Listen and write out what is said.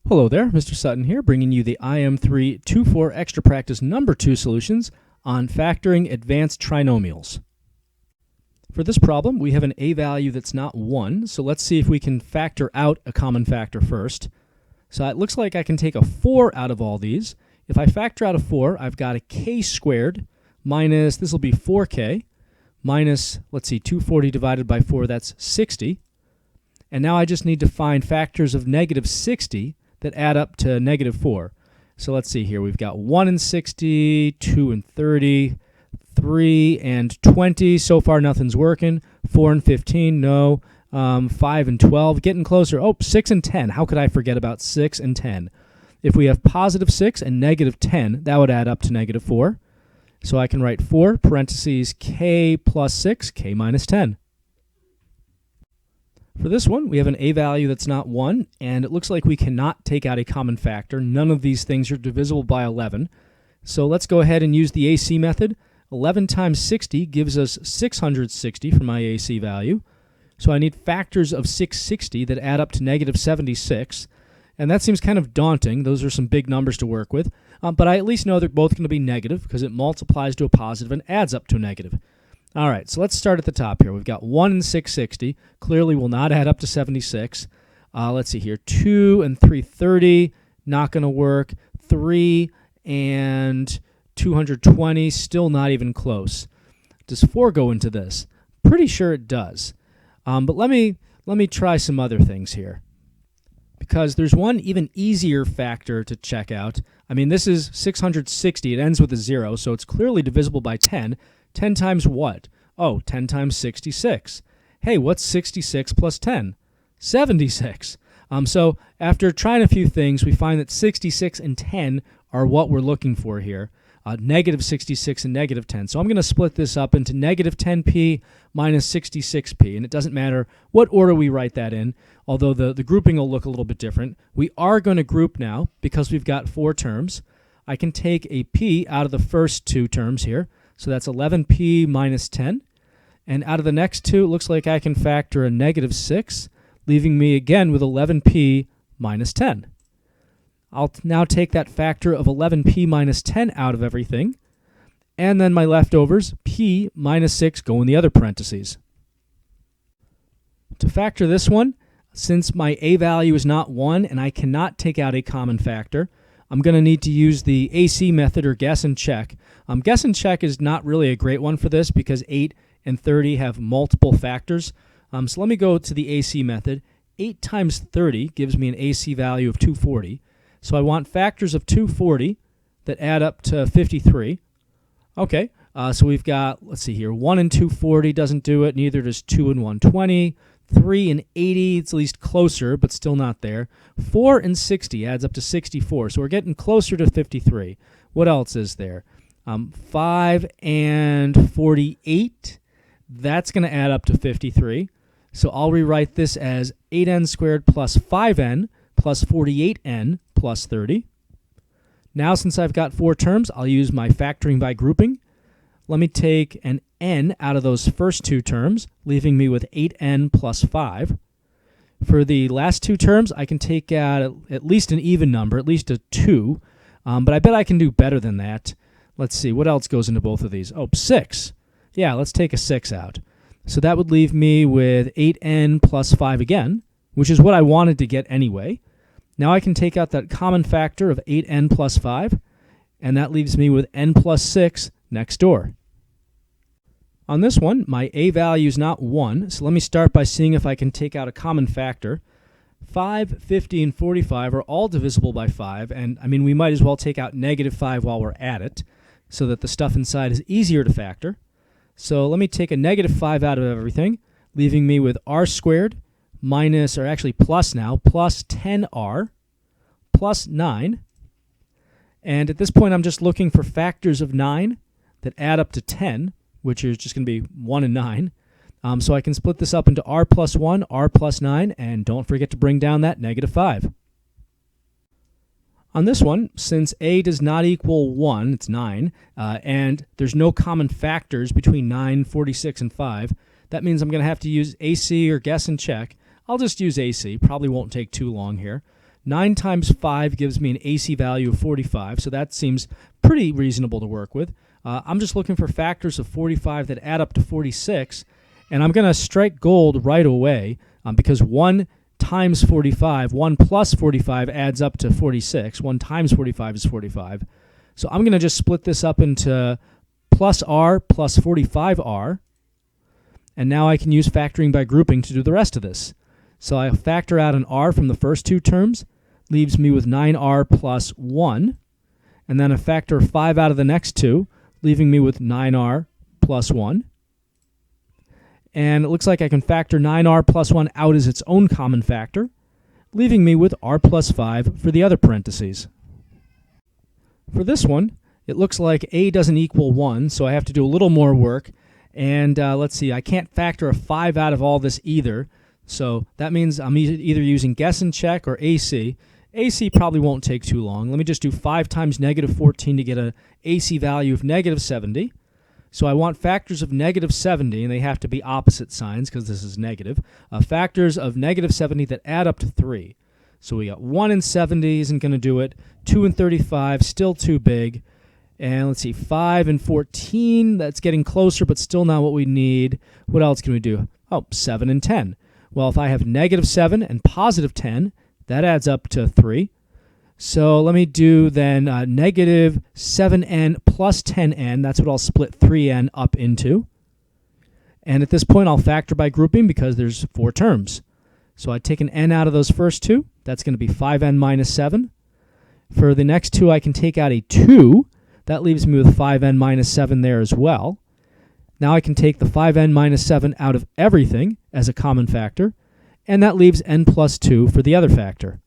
Hello there, Mr. Sutton here, bringing you the IM324 Extra Practice number 2 solutions on factoring advanced trinomials. For this problem, we have an a value that's not 1, so let's see if we can factor out a common factor first. So it looks like I can take a 4 out of all these. If I factor out a 4, I've got a k squared minus, this will be 4k, minus, let's see, 240 divided by 4, that's 60. And now I just need to find factors of negative 60 that add up to negative 4. So let's see here. We've got 1 and 60, 2 and 30, 3 and 20. So far, nothing's working. 4 and 15, no. 5 and 12, getting closer. Oh, 6 and 10. How could I forget about 6 and 10? If we have positive 6 and negative 10, that would add up to negative 4. So I can write 4, parentheses, k plus 6, k minus 10. For this one, we have an a value that's not 1, and it looks like we cannot take out a common factor. None of these things are divisible by 11. So let's go ahead and use the AC method. 11 times 60 gives us 660 for my AC value. So I need factors of 660 that add up to negative 76. And that seems kind of daunting. Those are some big numbers to work with. But I at least know they're both going to be negative because it multiplies to a positive and adds up to a negative. All right, so let's start at the top here. We've got 1 and 660. Clearly will not add up to 76. Let's see here. 2 and 330, not going to work. 3 and 220, still not even close. Does 4 go into this? Pretty sure it does. But let me try some other things here. Because there's one even easier factor to check out. I mean, this is 660. It ends with a 0, so it's clearly divisible by 10. 10 times what? Oh, 10 times 66. Hey, what's 66 plus 10? 76. So after trying a few things, we find that 66 and 10 are what we're looking for here. Negative 66 and negative 10. So I'm going to split this up into negative 10p minus 66p. And it doesn't matter what order we write that in, although the grouping will look a little bit different. We are going to group now because we've got 4 terms. I can take a p out of the first 2 terms here. So that's 11p minus 10. And out of the next 2, it looks like I can factor a negative 6, leaving me again with 11p minus 10. I'll now take that factor of 11p minus 10 out of everything. And then my leftovers, p minus 6, go in the other parentheses. To factor this one, since my a value is not 1 and I cannot take out a common factor, I'm going to need to use the AC method or guess and check. Guess and check is not really a great one for this because 8 and 30 have multiple factors. So let me go to the AC method. 8 times 30 gives me an AC value of 240. So I want factors of 240 that add up to 53. Okay, so we've got, let's see here, 1 and 240 doesn't do it. Neither does 2 and 120. 3 and 80, it's at least closer, but still not there. 4 and 60 adds up to 64, so we're getting closer to 53. What else is there? 5 and 48, that's going to add up to 53. So I'll rewrite this as 8n squared plus 5n plus 48n plus 30. Now, since I've got 4 terms, I'll use my factoring by grouping. Let me take an n out of those first 2 terms, leaving me with 8n plus 5. For the last 2 terms, I can take out at least an even number, at least a 2, but I bet I can do better than that. Let's see, what else goes into both of these? Oh, 6. Yeah, let's take a 6 out. So that would leave me with 8n plus 5 again, which is what I wanted to get anyway. Now I can take out that common factor of 8n plus 5, and that leaves me with n plus 6 next door. On this one, my a value is not 1, so let me start by seeing if I can take out a common factor. 5, 50, and 45 are all divisible by 5, and I mean we might as well take out negative 5 while we're at it, so that the stuff inside is easier to factor. So let me take a negative 5 out of everything, leaving me with r squared minus, or actually plus now, plus 10r plus 9. And at this point, I'm just looking for factors of 9 that add up to 10, which is just going to be 1 and 9. So I can split this up into r plus 1, r plus 9, and don't forget to bring down that negative 5. On this one, since a does not equal 1, it's 9, and there's no common factors between 9, 46, and 5, that means I'm going to have to use AC or guess and check. I'll just use AC. Probably won't take too long here. 9 times 5 gives me an AC value of 45, so that seems pretty reasonable to work with. I'm just looking for factors of 45 that add up to 46, and I'm going to strike gold right away because 1 times 45, 1 plus 45 adds up to 46. 1 times 45 is 45. So I'm going to just split this up into plus R plus 45R, and now I can use factoring by grouping to do the rest of this. So I factor out an R from the first two terms, leaves me with 9R plus 1, and then a factor of 5 out of the next two, leaving me with 9R plus 1. And it looks like I can factor 9R plus 1 out as its own common factor, leaving me with R plus 5 for the other parentheses. For this one, it looks like A doesn't equal 1, so I have to do a little more work. And let's see, I can't factor a 5 out of all this either, so that means I'm either using guess and check or AC. AC probably won't take too long. Let me just do 5 times negative 14 to get an AC value of negative 70. So I want factors of negative 70, and they have to be opposite signs because this is negative. Factors of negative 70 that add up to 3. So we got 1 and 70 isn't going to do it. 2 and 35, still too big. And let's see, 5 and 14, that's getting closer, but still not what we need. What else can we do? Oh, 7 and 10. Well, if I have negative 7 and positive 10, that adds up to 3. So let me do then negative 7n plus 10n. That's what I'll split 3n up into. And at this point, I'll factor by grouping because there's 4 terms. So I take an n out of those first two. That's going to be 5n minus 7. For the next two, I can take out a 2. That leaves me with 5n minus 7 there as well. Now I can take the 5n minus 7 out of everything as a common factor, and that leaves n plus 2 for the other factor.